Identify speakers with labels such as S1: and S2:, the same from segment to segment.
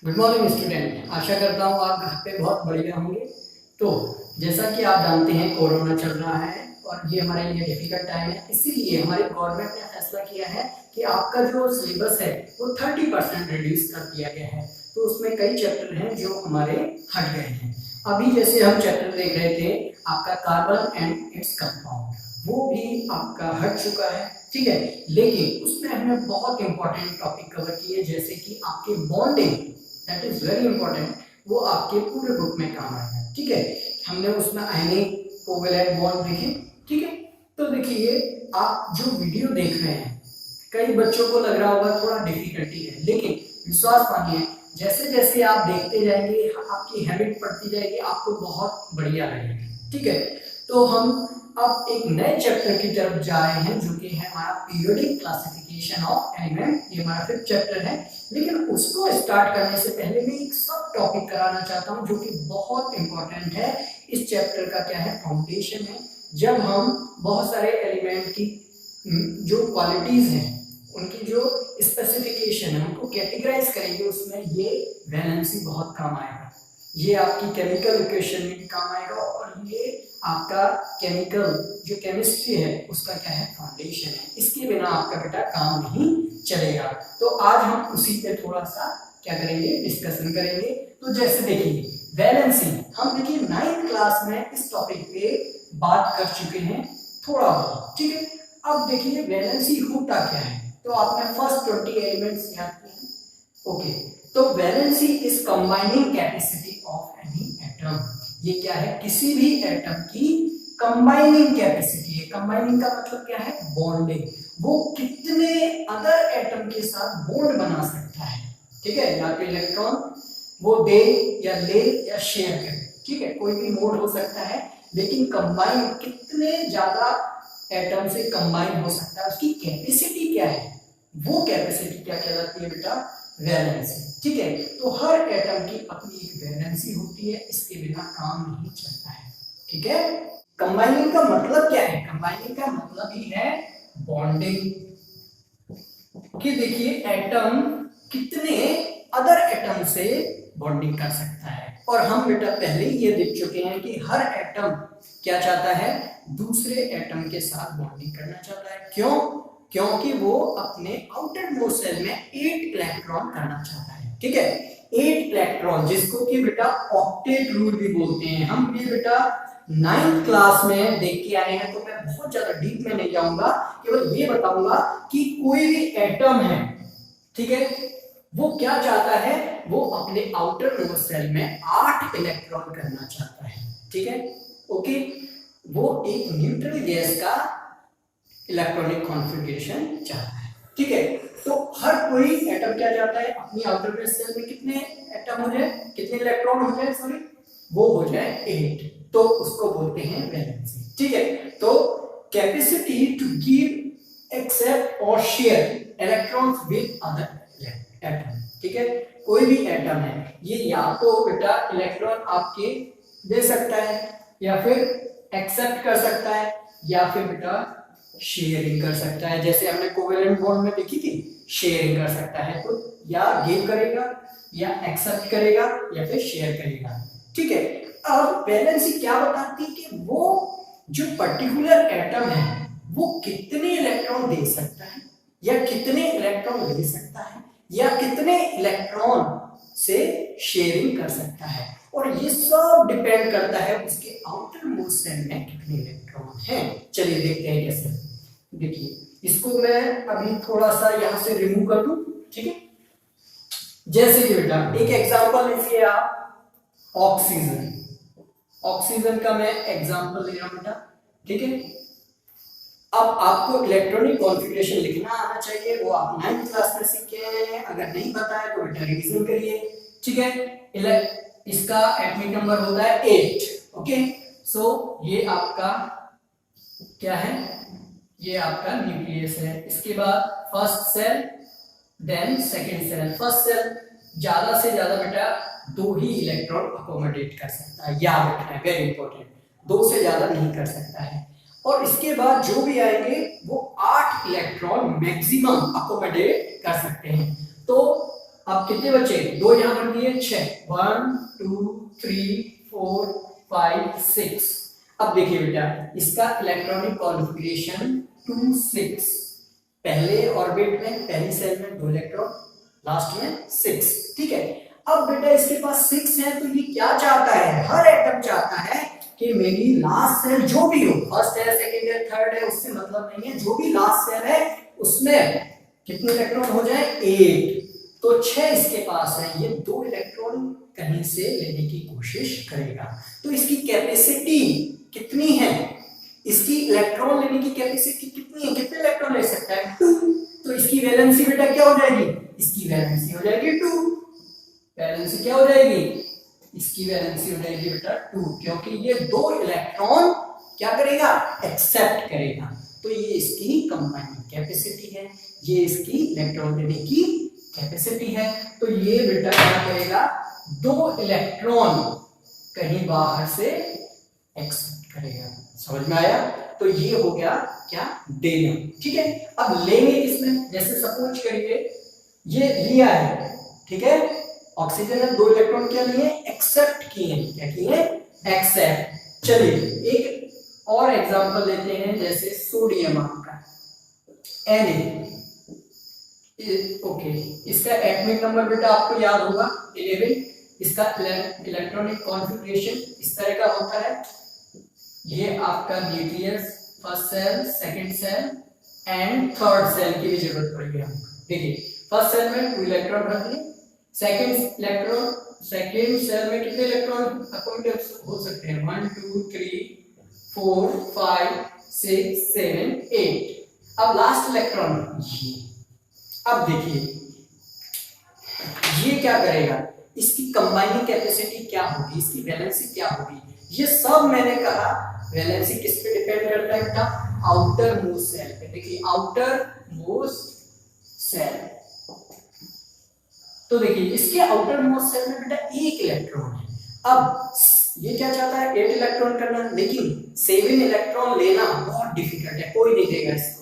S1: Good morning student. आशा करता हूँ आप घर पे बहुत बढ़िया होंगे। तो जैसा कि आप जानते हैं कोरोना चल रहा है और ये हमारे लिए डिफिकल्ट टाइम है, इसीलिए हमारी गवर्नमेंट ने फैसला किया है कि आपका जो सिलेबस है वो 30% रिड्यूस कर दिया गया है। तो उसमें कई चैप्टर हैं जो हमारे हट गए हैं। अभी जैसे हम चैप्टर देख रहे थे आपका कार्बन एंड इट्स कंपाउंड, वो भी आपका हट चुका है, ठीक है। लेकिन उसमें हमने बहुत इंपॉर्टेंट टॉपिक कवर किए जैसे कि आपके bonding, that is very important, वो आपके पूरे बुक में काम आएगा, ठीक है। हमने उसमें आयनिक कोवेलेंट बॉन्ड देखे, ठीक है। तो देखिए आप जो वीडियो देख रहे हैं कई बच्चों को लग रहा होगा थोड़ा डिफिकल्टी है, लेकिन विश्वास मानिए जैसे जैसे आप देखते जाएंगे आपकी हैबिट पड़ती जाएगी, आपको बहुत बढ़िया लगेगा, ठीक है। तो हम अब एक नए चैप्टर की तरफ जा रहे हैं जो कि है हमारा पीरियोडिक क्लासिफिकेशन ऑफ एलिमेंट। ये हमारा 5th चैप्टर है, लेकिन उसको स्टार्ट करने से पहले मैं एक सब टॉपिक कराना चाहता हूँ जो कि बहुत इंपॉर्टेंट है। इस चैप्टर का क्या है, फाउंडेशन है। जब हम बहुत सारे एलिमेंट की जो क्वालिटीज हैं उनकी जो स्पेसिफिकेशन है उनको कैटेगराइज करेंगे, उसमें ये वैलेंसी बहुत काम आएगा। ये आपकी केमिकल इक्वेशन में भी काम आएगा और ये आपका केमिकल जो केमिस्ट्री है उसका क्या है, फाउंडेशन है। इसके बिना आपका बेटा काम नहीं चलेगा। तो आज हम उसी पे थोड़ा सा क्या करेंगे, डिस्कशन करेंगे। तो जैसे देखिए वैलेंसी, हम देखिए 9th क्लास में इस टॉपिक पे बात कर चुके हैं थोड़ा बहुत, ठीक है। अब देखिए वैलेंसी होता क्या है, तो आपने फर्स्ट 20 एलिमेंट्स याद किए, ओके। तो valency is combining capacity of any atom. ये क्या है, किसी भी एटम की कंबाइनिंग कैपेसिटी है। कंबाइनिंग का मतलब क्या है, बॉन्डिंग। वो कितने अदर एटम के साथ बॉन्ड बना सकता है, ठीक है। या तो इलेक्ट्रॉन वो दे या ले या शेयर करे, ठीक है, कोई भी मोड हो सकता है। लेकिन कंबाइन कितने ज्यादा एटम से कंबाइन हो सकता है, उसकी कैपेसिटी क्या है, वो कैपेसिटी क्या कहलाती है बेटा, वैलेंसी, ठीक है। तो हर एटम की अपनी एक वैलेंसी होती है, इसके बिना काम नहीं चलता है, ठीक है। कंबाइनिंग का मतलब क्या है, कंबाइनिंग का मतलब ही है बॉन्डिंग, कि देखिए एटम कितने अदर एटम से बॉन्डिंग कर सकता है। और हम बेटा पहले ही ये देख चुके हैं कि हर एटम क्या चाहता है, दूसरे एटम के साथ बॉन्डिंग करना चाहता है। क्यों, क्योंकि वो अपने आउटर मोस्ट सेल में 8 इलेक्ट्रॉन करना चाहता है, ठीक है। 8 इलेक्ट्रॉन जिसको कि बेटा ऑक्टेट रूल भी बोलते हैं। हम ये बेटा 9th क्लास में देख के आए हैं, तो मैं बहुत ज्यादा डीप में नहीं जाऊंगा, केवल ये बताऊंगा कि कोई भी एटम है, ठीक है, वो क्या चाहता है, वो अपने आउटर मोस्ट सेल में 8 इलेक्ट्रॉन करना चाहता है, ठीक है, ओके। वो एक न्यूट्रल गैस का इलेक्ट्रॉनिक कॉन्फ़िगरेशन चाहता है, ठीक है। तो हर कोई एटम क्या चाहता है, अपनी आउटर मोस्ट सेल में कितने एटम हो जाए, कितने इलेक्ट्रॉन हो जाए, सॉरी वो हो जाए 8, तो उसको बोलते हैं वैलेंसी, ठीक है। तो कैपेसिटी टू गिव एक्सेप्ट और share electrons with other atom, ठीक है। कोई भी एटम है ये या तो बेटा इलेक्ट्रॉन आपके दे सकता है या फिर एक्सेप्ट कर सकता है या फिर बेटा शेयरिंग कर सकता है। जैसे हमने कोवेलेंट बॉन्ड में देखी थी, शेयरिंग कर सकता है, तो या गिव करेगा या एक्सेप्ट करेगा या फिर शेयर करेगा, ठीक है। अब वैलेंसी क्या बताती है कि वो जो पर्टिकुलर एटम है वो कितने इलेक्ट्रॉन दे सकता है या कितने इलेक्ट्रॉन ले सकता है या कितने इलेक्ट्रॉन से शेयरिंग कर सकता है। और ये सब डिपेंड करता है उसके आउटर मोस्ट सेल में कितने इलेक्ट्रॉन हैं। चलिए देखते हैं कैसे। देखिए इसको मैं अभी थोड़ा सा यहां से रिमूव कर दूं, ठीक है। जैसे कि बेटा एक एग्जांपल लीजिए आप, ऑक्सीजन। ऑक्सीजन का मैं एग्जांपल ले रहा हूं बेटा, ठीक है। अब आपको इलेक्ट्रॉनिक कॉन्फ़िगरेशन लिखना आना चाहिए, वो आप 9th क्लास में सीखे हैं। अगर नहीं पता है तो बेटा रिवीजन करिए, ठीक है। इसका एटॉमिक नंबर होता है 8, ओके। सो ये आपका क्या है, ये आपका न्यूक्लियस है। इसके बाद first cell, then second cell. First cell ज्यादा से ज्यादा बेटा 2 ही इलेक्ट्रॉन अकोमोडेट कर सकता है, याद रखना है, वेरी इंपॉर्टेंट, 2 से ज्यादा नहीं कर सकता है। और इसके बाद जो भी आएंगे वो 8 इलेक्ट्रॉन मैक्सिमम अकोमोडेट कर सकते हैं। तो अब कितने बचे, 2 यहाँ कर दिए, 6, 1 2 3 4 5 6। अब देखिए बेटा इसका इलेक्ट्रॉनिक कॉन्फ़िगरेशन 2 6, पहले ऑर्बिट में पहली सेल में 2 इलेक्ट्रॉन, लास्ट में 6, ठीक है। अब बेटा इसके पास 6 है तो ये क्या चाहता है, हर एटम चाहता है कि मेरी लास्ट सेल जो भी हो, फर्स्ट है सेकंड है थर्ड है उससे मतलब नहीं है, जो भी लास्ट सेल है उसमें कितने इलेक्ट्रॉन हो जाए, 8। तो 6 इसके पास है, ये 2 इलेक्ट्रॉन कहीं से लेने की कोशिश करेगा। तो इसकी कैपेसिटी कितनी है, इसकी इलेक्ट्रॉन लेने की कैपेसिटी कितनी है, कितने इलेक्ट्रॉन ले सकता है, 2। तो इसकी वैलेंसी बेटा क्या हो जाएगी, इसकी वैलेंसी हो जाएगी 2। वैलेंसी क्या हो जाएगी, इसकी वैलेंसी हो जाएगी बेटा 2, क्योंकि ये 2 इलेक्ट्रॉन क्या करेगा, एक्सेप्ट करेगा। तो ये इसकी कंबाइनिंग कैपेसिटी है, ये इसकी इलेक्ट्रॉन लेने की कैपेसिटी है। तो ये बेटा क्या करेगा, 2 इलेक्ट्रॉन कहीं बाहर से एक्सेप्ट करेगा। समझ में आया? तो ये हो गया क्या, देना, ठीक है। अब लेंगे इसमें, जैसे सपोज करिए ये लिया है, ठीक है, ऑक्सीजन ने 2 इलेक्ट्रॉन क्या लिए, एक्सेप्ट किए, क्या किए, एक्सेप्ट। चलिए एक और एग्जांपल लेते हैं, जैसे सोडियम आपका Na, ओके, इसका एटॉमिक नंबर बेटा आपको याद होगा 11। इसका इलेक्ट्रॉनिक कॉन्फ़िगरेशन इस तरह का होता है, ये आपका nucleus, first cell, second cell and third cell की भी जरूरत पड़ेगी हमको। देखिए फर्स्ट सेल में 2 इलेक्ट्रॉन रख दिए, सेकंड सेल में कितने इलेक्ट्रॉन अकोमोडेट हो सकते हैं, 1 2 3 4 5 6 7 8। अब लास्ट इलेक्ट्रॉन ये, अब देखिए ये क्या करेगा, इसकी कंबाइनिंग कैपेसिटी क्या होगी, इसकी वैलेंसी क्या होगी, ये सब मैंने कहा वैलेंसी किस पे डिपेंड करता है बेटा, आउटर मोस्ट सेल पे। देखिए आउटर मोस्ट सेल, तो देखिए इसके आउटर मोस्ट सेल में बेटा 1 इलेक्ट्रॉन है। अब ये क्या चाहता है, 8 इलेक्ट्रॉन करना, लेकिन 7 इलेक्ट्रॉन लेना बहुत डिफिकल्ट है, कोई नहीं देगा इसको,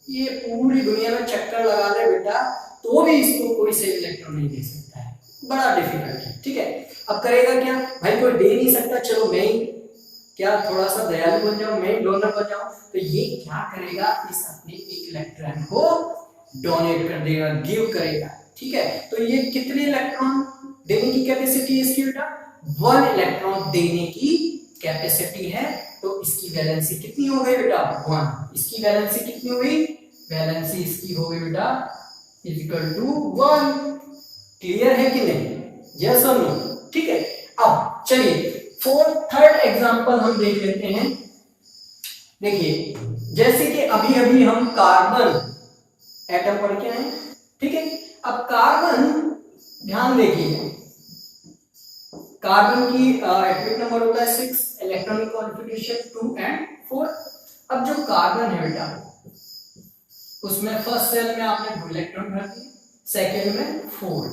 S1: ये पूरी दुनिया में चक्कर लगा ले बेटा तो भी इसको कोई 7 इलेक्ट्रॉन नहीं दे सकता है, बड़ा डिफिकल्ट है, ठीक है। अब करेगा क्या, भाई कोई दे नहीं सकता, चलो मैं ही क्या थोड़ा सा दयालु बन जाऊं, मैं डोनर बन जाऊं। तो ये क्या करेगा, इस अपने 1 इलेक्ट्रॉन को डोनेट कर देगा, गिव करेगा, ठीक है। तो ये कितने इलेक्ट्रॉन देने की कैपेसिटी है इसकी बेटा, 1 इलेक्ट्रॉन देने की कैपेसिटी है। तो इसकी वैलेंसी कितनी हो गई बेटा, 1। इसकी वैलेंसी कितनी हो गई, वैलेंसी इसकी हो गई बेटा इज इक्वल टू 1। क्लियर है कि नहीं, यस और नो, ठीक है। अब चलिए थर्ड एग्जांपल हम देख लेते हैं। देखिए जैसे कि अभी अभी हम कार्बन एटम पढ़ के आए, ठीक है। अब कार्बन, ध्यान देखिए, कार्बन की एटॉमिक नंबर होता है 6, इलेक्ट्रॉनिक कॉन्फ़िगरेशन 2 एंड 4। अब जो कार्बन है बेटा उसमें फर्स्ट सेल में आपने 2 इलेक्ट्रॉन भर दिए, सेकंड में 4,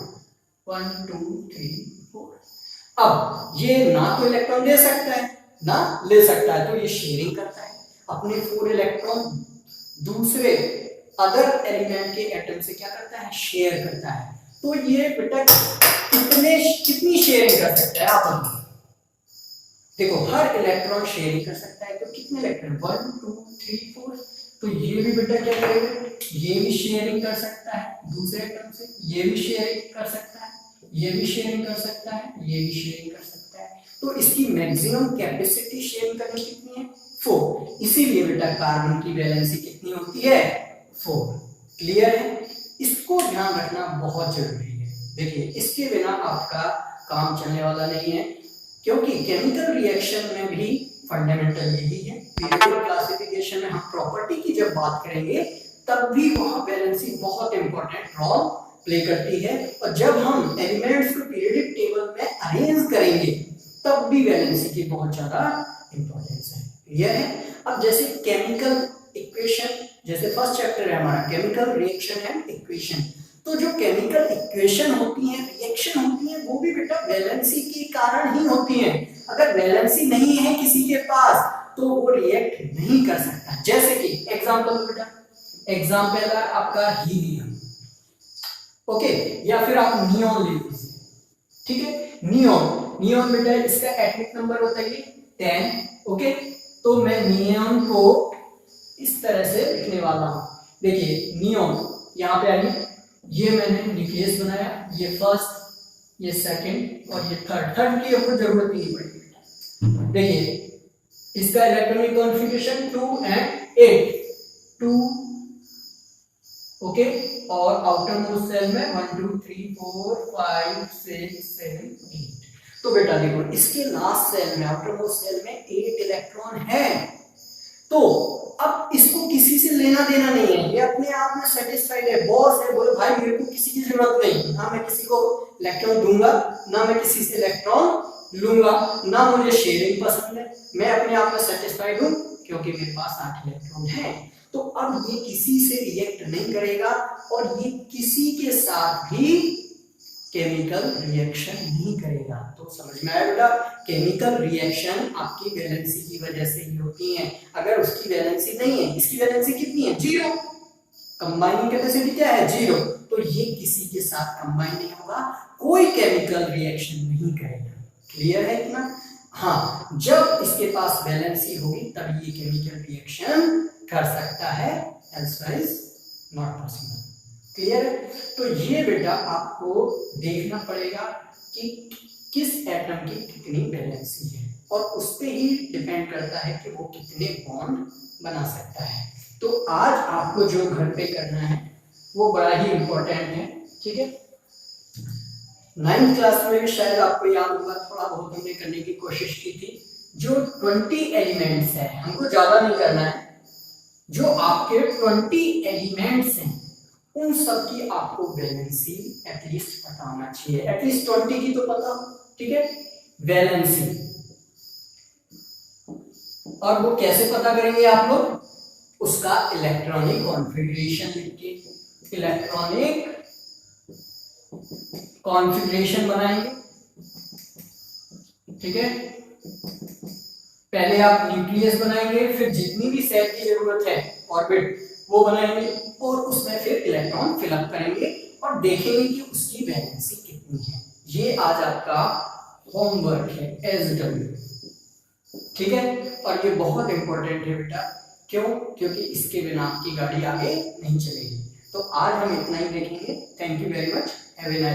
S1: 1 2 3 4। अब ये ना तो इलेक्ट्रॉन दे सकता है ना ले सकता है, तो ये शेयरिंग करता है, अपने 4 इलेक्ट्रॉन दूसरे अदर एलिमेंट के एटम से क्या करता है, शेयर करता है। तो ये बेटा कितनी शेयरिंग कर सकता है, आप देखो हर इलेक्ट्रॉन शेयरिंग कर सकता है, तो कितने इलेक्ट्रॉन, 1 2 3 4। तो ये भी बेटा क्या करेगा, ये भी शेयरिंग कर सकता है दूसरे एटम से, ये भी शेयरिंग कर सकता है, ये भी शेयरिंग कर सकता है, ये भी शेयरिंग कर सकता है। तो इसकी मैक्सिमम कैपेसिटी शेयरिंग करने की कितनी है, 4। इसीलिए बेटा कार्बन की वैलेंसी कितनी होती है, 4। क्लियर है, इसको ध्यान रखना बहुत जरूरी है। देखिए इसके बिना आपका काम चलने वाला नहीं है, क्योंकि केमिकल रिएक्शन में भी फंडामेंटल यही है। पीरियोडिक क्लासिफिकेशन में हम प्रॉपर्टी की जब बात करेंगे तब भी वहां वैलेंसी बहुत इंपॉर्टेंट रोल प्ले करती है, और जब हम एलिमेंट्स को पीरियोडिक टेबल में अरेंज करेंगे तब भी वैलेंसी की बहुत ज्यादा इंपॉर्टेंस है। क्लियर है। अब जैसे केमिकल इक्वेशन, जैसे फर्स्ट चैप्टर है हमारा केमिकल रिएक्शन एंड इक्वेशन, तो जो केमिकल इक्वेशन होती है, रिएक्शन होती है, वो भी बेटा वैलेंसी के कारण ही होती है। अगर वैलेंसी नहीं है किसी के पास तो वो रिएक्ट नहीं कर सकता। जैसे कि एग्जांपल बेटा, एग्जांपल है आपका हीलियम, ओके, या फिर आप नियॉन ले लीजिए, ठीक है। नियॉन बेटा इसका एटॉमिक नंबर होता है 10, ओके। तो मैं नियॉन को इस तरह से लिखने वाला हूं, देखिए नियॉन यहाँ पे आइए, ये मैंने न्यूक्लियस बनाया, ये फर्स्ट, ये सेकंड और ये थर्ड की हमको जरूरत नहीं पड़ेगी। देखिए इसका इलेक्ट्रॉनिक कॉन्फ़िगरेशन 2 and 8, 2, ओके, और आउटर मोस्ट सेल में 1 2 3 4 5 6 7 8। तो बेटा देखो इसके लास्ट सेल में, आउटर मोस्ट सेल में 8 इलेक्ट्रॉन है, तो अब इसको किसी से लेना देना नहीं है, ये अपने आप में सेटिस्फाइड है, बॉस है, बोले भाई मेरे को किसी की जरूरत नहीं, ना मैं किसी को इलेक्ट्रॉन दूंगा, ना मैं किसी से इलेक्ट्रॉन लूंगा, ना मुझे शेयरिंग पसंद है, मैं अपने आप में सेटिस्फाइड हूं क्योंकि मेरे पास 8 इलेक्ट्रॉन है। तो अब ये किसी से रिएक्ट नहीं करेगा और ये किसी के साथ भी केमिकल रिएक्शन नहीं करेगा। तो समझ में आया बेटा, केमिकल रिएक्शन आपकी वैलेंसी की वजह से ही होती है। अगर उसकी वैलेंसी नहीं है, इसकी वैलेंसी कितनी है 0, कंबाइनिंग कैपेसिटी क्या है 0, तो ये किसी के साथ कंबाइन नहीं होगा, कोई केमिकल रिएक्शन नहीं करेगा। क्लियर है इतना? हाँ, जब इसके पास वैलेंसी होगी तब ये केमिकल रिएक्शन कर सकता है, एल्सवाइज नॉट पॉसिबल। क्लियर है? तो ये बेटा आपको देखना पड़ेगा कि किस एटम की कितनी वैलेंसी है और उस पे ही डिपेंड करता है कि वो कितने बॉन्ड बना सकता है। तो आज आपको जो घर पे करना है वो बड़ा ही इंपॉर्टेंट है, ठीक है। 9th क्लास में शायद आपको याद होगा, थोड़ा बहुत हमने करने की कोशिश की थी। जो 20 एलिमेंट्स है, हमको ज्यादा नहीं करना है, जो आपके 20 एलिमेंट्स हैं उन सब की आपको वैलेंसी एटलीस्ट पता होना चाहिए, एटलीस्ट 20 की तो पता हो, ठीक है, वैलेंसी। और वो कैसे पता करेंगे आप लोग? उसका इलेक्ट्रॉनिक कॉन्फ़िगरेशन लिख के इलेक्ट्रॉनिक कॉन्फ़िगरेशन बनाएंगे, ठीक है। पहले आप न्यूक्लियस बनाएंगे, फिर जितनी भी सेल की जरूरत है ऑर्बिट वो बनाएंगे और उसमें फिर इलेक्ट्रॉन फिलअप करेंगे और देखेंगे कि उसकी वैलेंसी कितनी है। ये आज आपका होमवर्क है SW, ठीक है। और ये बहुत इंपॉर्टेंट है बेटा, क्यों? क्योंकि इसके बिना आपकी गाड़ी आगे नहीं चलेगी। तो आज हम इतना ही देखेंगे। Thank you very much, have a nice